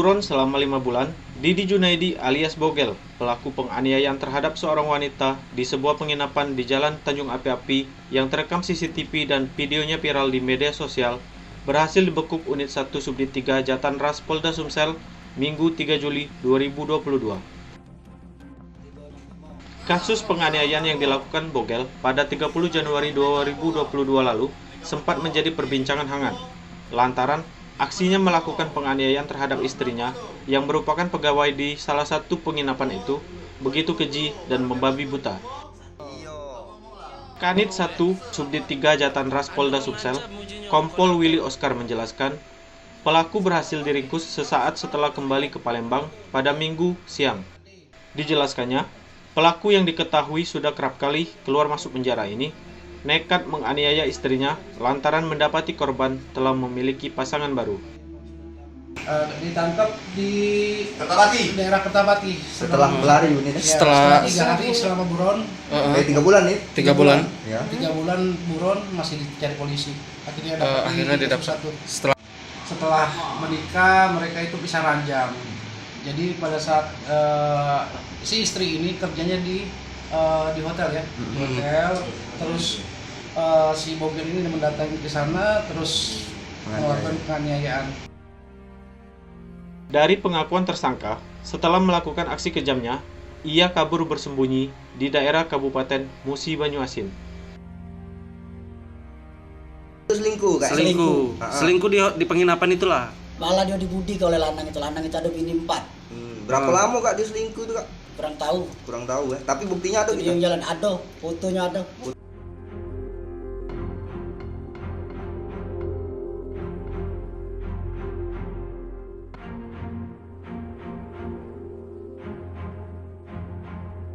Buron selama 5 bulan, Didi Junaidi alias Bogel, pelaku penganiayaan terhadap seorang wanita di sebuah penginapan di Jalan Tanjung Api-Api yang terekam CCTV dan videonya viral di media sosial, berhasil dibekuk Unit 1 Subdit 3 Jatanras Polda Sumsel Minggu 3 Juli 2022. Kasus penganiayaan yang dilakukan Bogel pada 30 Januari 2022 lalu sempat menjadi perbincangan hangat, lantaran aksinya melakukan penganiayaan terhadap istrinya yang merupakan pegawai di salah satu penginapan itu begitu keji dan membabi buta. Kanit 1 Subdit 3 Jatanras Polda Sumsel, Kompol Willy Oscar menjelaskan, pelaku berhasil diringkus sesaat setelah kembali ke Palembang pada Minggu siang. Dijelaskannya, pelaku yang diketahui sudah kerap kali keluar masuk penjara ini nekat menganiaya istrinya lantaran mendapati korban telah memiliki pasangan baru. Ditangkap di daerah Kertapati setelah berlari unitnya. Setelah 3 hari selama buron. 3 bulan nih. 3 bulan. Ya. 3 bulan buron masih dicari polisi. Akhirnya didapat setelah menikah mereka itu bisa ranjang. Jadi pada saat si istri ini kerjanya di hotel ya, di hotel. Terus si Bogel ini mendatangi ke sana terus melakukan penganiayaan. Dari pengakuan tersangka, setelah melakukan aksi kejamnya, ia kabur bersembunyi di daerah Kabupaten Musi Banyuasin. Selingkuh kan? Selingkuh di penginapan itulah. Malah dia dibudik oleh lanang itu ada bini 4. Berapa lama kak dia selingkuh itu kak? Kurang tahu. Kurang tahu ya. Tapi buktinya ada Jadi gitu. yang jalan ada, fotonya ada.